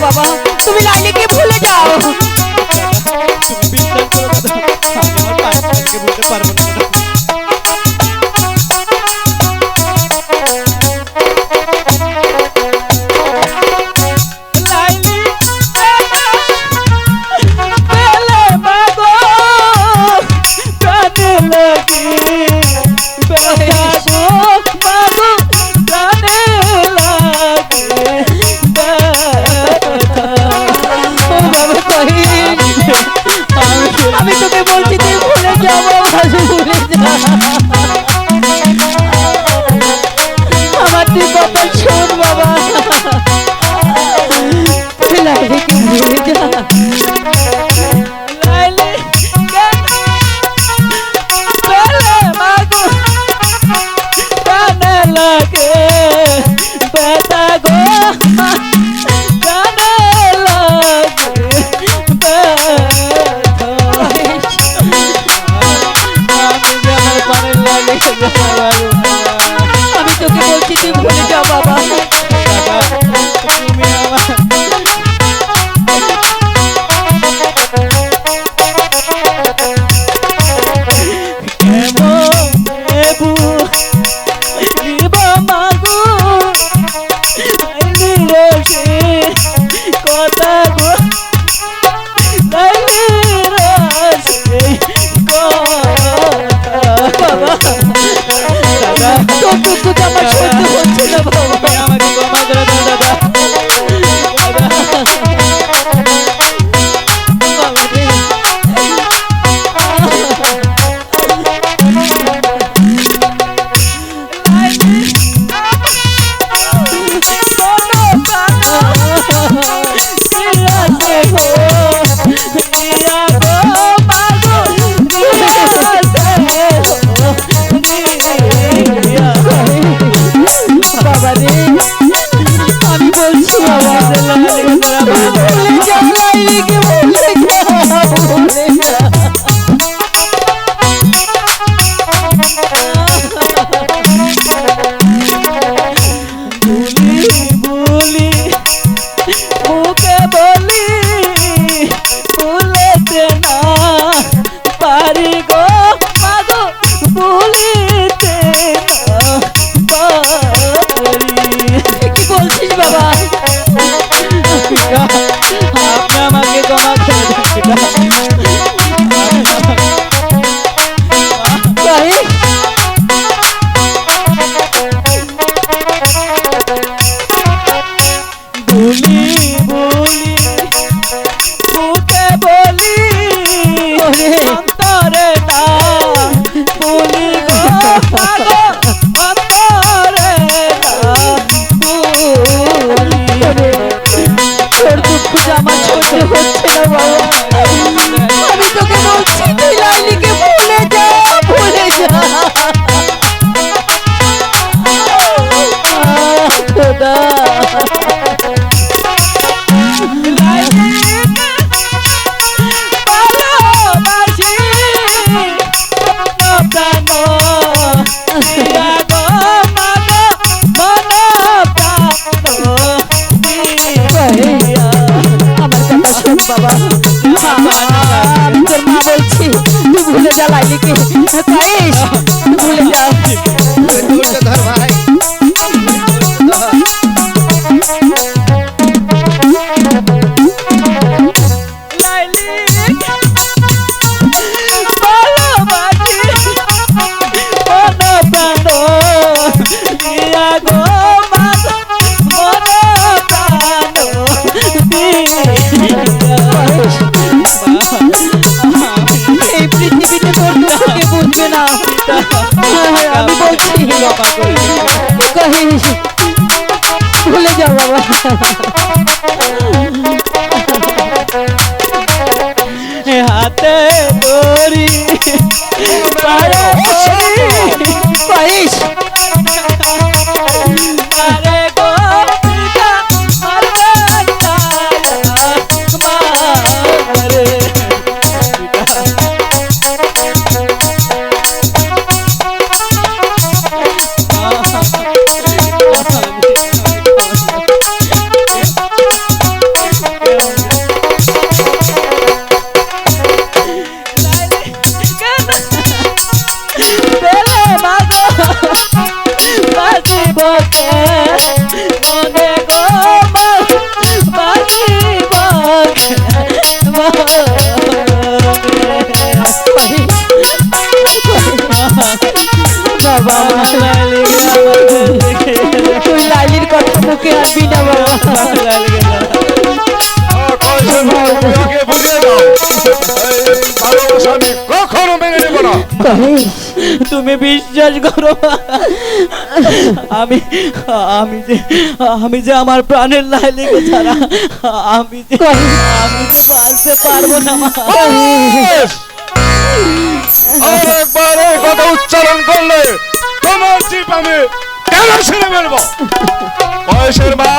বাবা, তুমি লাইলিকে ভুলে যাও। তুমি বিশ্বাস করো দাদা, আমি আমার পায়েলকে ভুলতে পারবো না দাদা। আমি তোকে বলছি তুই ভুলে যাবো, ভুলে যা। আমার তুই কথা শোন বাবা, লাইলিকে ভুলে যা। লাইলি কানে লাগে বেটা গো, কানে লাগে আমি তোকে বলছি তুই ভুলে যা বাবা। তুমি আমার কথা গো তোকে আমার সহ্য হচ্ছে না বাবা, আমাকে ক্ষমা করে দাও দাদা। আমি বলছি বাবা, ভুলে যা লাইলিকে, ভুলে যা, ভুলে যা। বলি মুখে বলি ভুলেতে না পারি গো মাগো, ভুলিতে না পারি। কি বলছিস বাবা? আপনি আমাকে ক্ষমা করে দিন। বলি বলি মুখে বলি অন্তরে না বলি গো মাগো, অন্তরে না বলি। তোর দুঃখ যে আমার সহ্য হচ্ছে না বাবা, আমি তোকে বলছি তুই লাইলিকে ভুলে যা, ভুলে যা। খোদা বাবা, আমি তোর মা বলছি তুই ভুলে যা লাইলিকে, কয়েস ভুলে যা। ধর ভাই, এই পৃথিবীতে তোর দুঃখ কে বুঝবে না, আমি বলছি কহিস ভুলে যাও বাবা। হাতে দড়ি পায়ে কহিস আরে গো পিতা মারবে মারে কহিস তুমি বিশ্বাস করো আমি আমি যে আমি যে আমার প্রাণের লাইলিকে ছাড়া আমি যে বাঁচতে পারবো না মা। একবার এই কথা উচ্চারণ করলে তোমার জিপ আমি কেন ছেড়ে ফেলবো? বয়সের মা,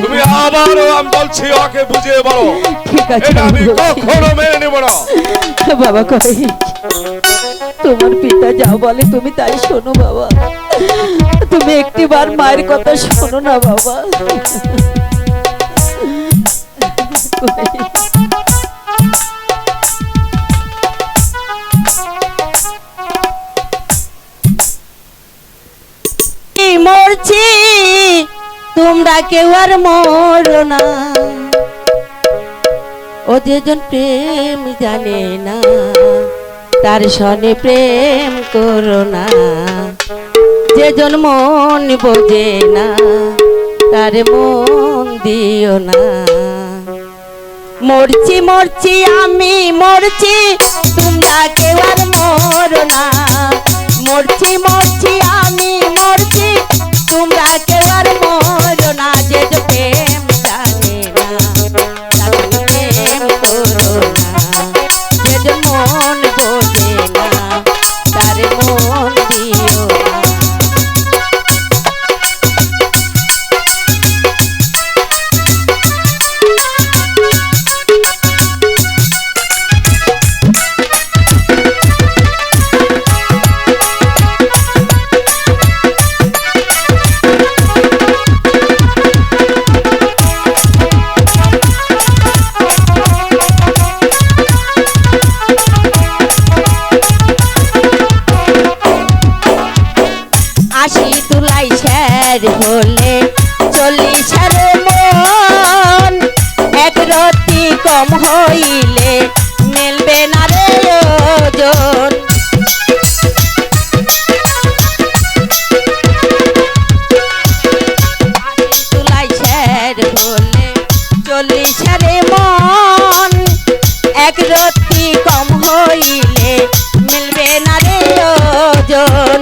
তুমি আবারও আমি বলছি ওকে বুঝিয়ে বলো, ঠিক আছে এটা আমি আমি বলছি। কখনো মেনে নেব না। বাবা কহিস তোমার পিতা যা বলে তুমি তাই শোনো বাবা, তুমি একটিবার মায়ের কথা শোনো না বাবা। কহিস, মরছি তোমরা কেউ আর মরো না, ও যেজন প্রেম জানে না তার সনে প্রেম করো না, যেজন মন বোঝে না তার মন দিও না। মরছি মরছি আমি মরছি তোমরা কেউ আর মরো না, মরছি মরছি আমি মরছি তোমরা কেউ আর মরো না, যে যে প্রেম জানে না তার প্রেম করো না, যে যে মন বোঝে না তার মন দিও না। আশি তুলাই শের হলে 40 মন, এক রতি কম হইলে মেলবে না রে ওজন। আশি তুলাই শের হলে 40 মন, এক রতি কম হইলে মিলবে না রে ওজন।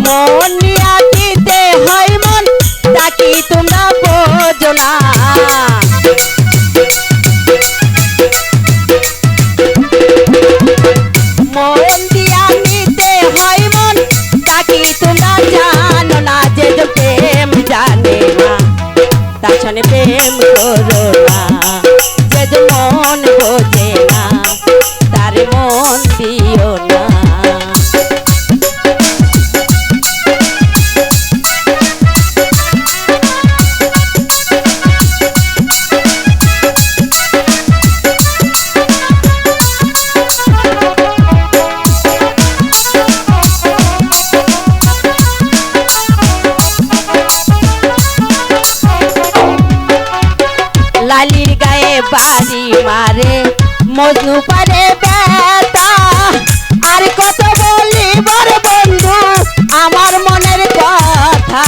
মন নিয়া দিতে হয় মন তাকি তোমরা বোঝো না, মন দিয়া নিতে হয় মন তাকি তোমরা জানো না, যে যে প্রেম জানে না তার সনে প্রেম করো না, যে যে মন বোঝে না তার মন দিও না। লালির গায়ে বাড়ি মারে মজনু পারে ব্যথা, আর কত বলি বড় বন্ধু আমার মনের কথা।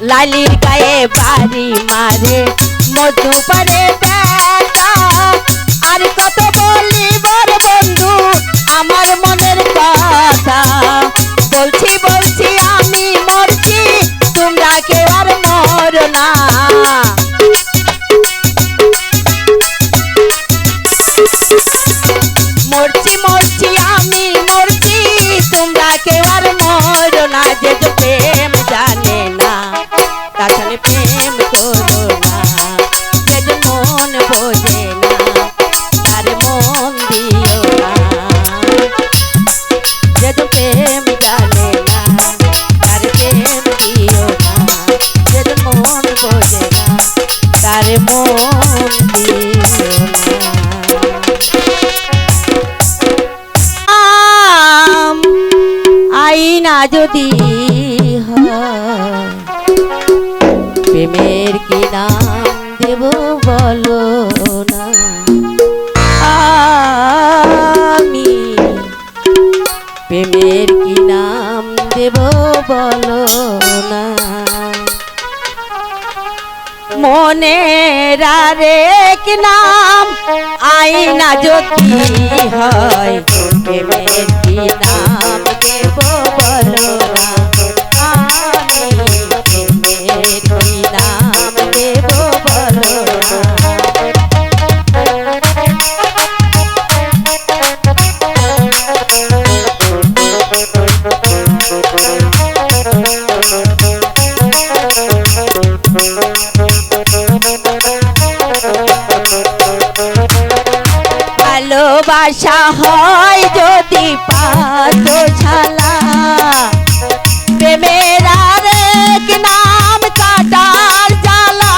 লালির গায়ে বাড়ি মারে মজনু পারে ব্যথা, আর কত বলি বড় বন্ধু আমার মনের কথা। বলছি বলছি আমি মরছি তোমরা কেউ আর মরো না, মরছি মরছি আমি মরছি তোমরা কেউ আর মরো না, যে যে প্রেম জানে না তার সঙ্গে প্রেম করো না, যে যে মন বোঝে না তার মন দিও না, যে যে প্রেম জানে না তার প্রেম দিও না, যে যে মন বোঝে না তার মন দিও না। আইনা যদি হয় প্রেমের কি নাম দেব বলো না, আমি প্রেমের কি নাম দেব বলো না। মনের আরেক নাম আইনা যদি হয় প্রেমের কি নাম দেব বলো না আমি প্রেমের কি নাম দেব বলো না ভালোবাসা হয় যদি পাত ছালা প্রেমের আরেক নাম কাটার জ্বালা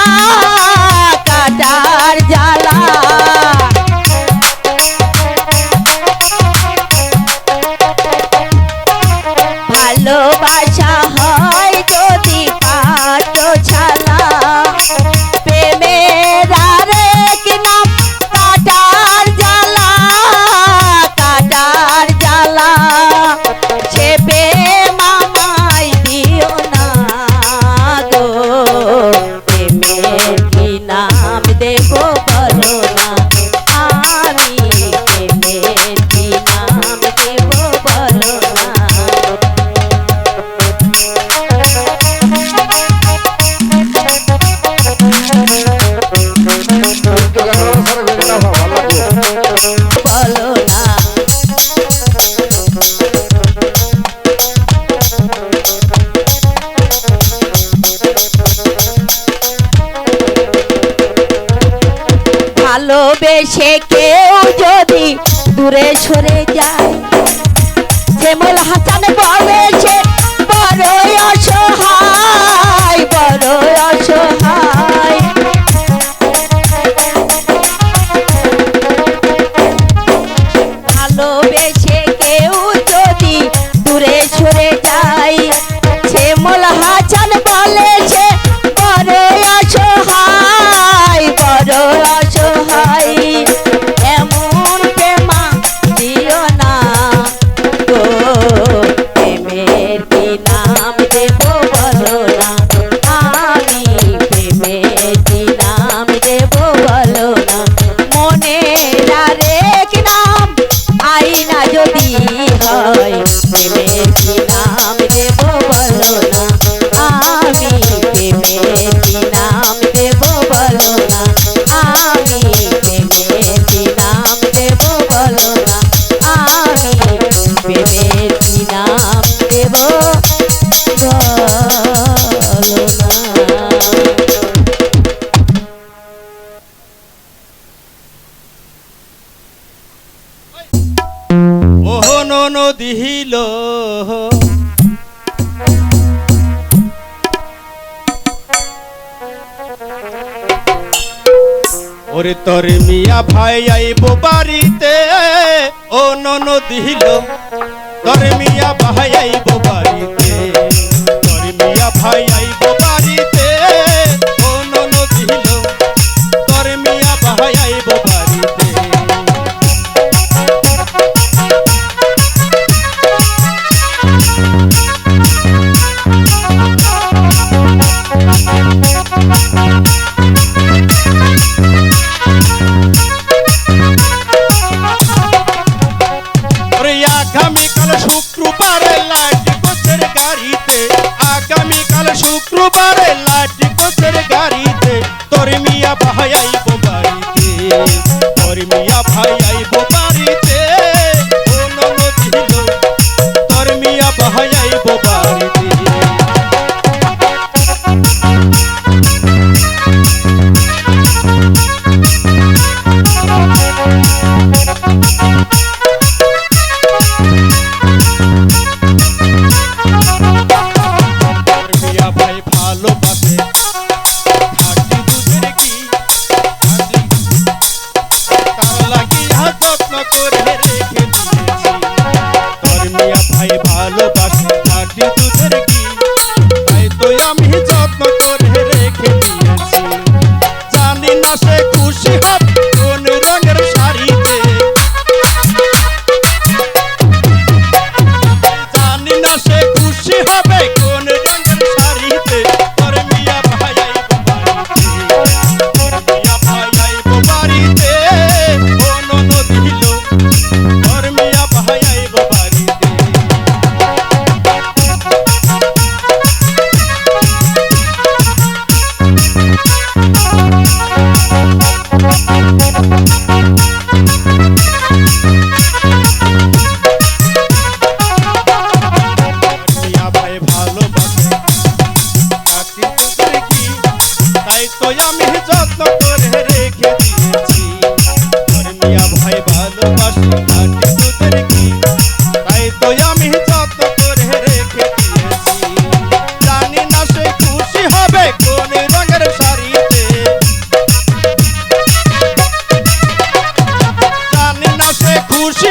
কাটার জ্বালা ভালোবাসা হয় যদি পাত ছালা প্রেমের আরেক নাম কাটার জ্বালা কাটার জ্বালা সে প্রেম আমায় দিও না গো প্রেমের কি নাম দেব বলো না আমি প্রেমের কি নাম দেব বলো না বলো না ভালোবেসে কেউ যদি দূরে সরে যায় শ্যামল হাসান বলেছে বড় অসহায় বড় অসহায় ভালোবেসে কেউ যদি দূরে সরে যায় শ্যামল হাসান বলেছে বড় অসহায় বড় অসহায় এমন প্রেমা দিও না গো প্রেমের কি নাম দেব বলো না আমি প্রেমের কি নাম দেব বলো না মনের আরেক নাম আইনা যদি হয় প্রেমের কি নাম দেব বলো না আমি প্রেমের কি নাম দেব বলো না আমি প্রেমের কি নাম দেব বলো না আমি প্রেমের কি নাম দেব বলো না মোহন নদীল ওরে তোর মিয়া ভাই আইব বাড়িতে ও নদীল তোর মিয়া ভাই আইব বাড়িতে তোর মিয়া ভাই আইব বাড়িতে ও নদীল তোর মিয়া ভাই আইব বাড়িতে আগামীকাল শুক্রবারে লাইট কোচের গাড়িতে আগামীকাল শুক্রবারে লাইট কোচের গাড়িতে তোর মিয়া ভাই আইব বাড়িতে তোর মিয়া ভাই আইব বাড়িতে ও নদীল তোর মিয়া ভাই আইব বাড়িতে ভালোবাসে খাঁটি দুধের ঘি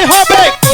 হবে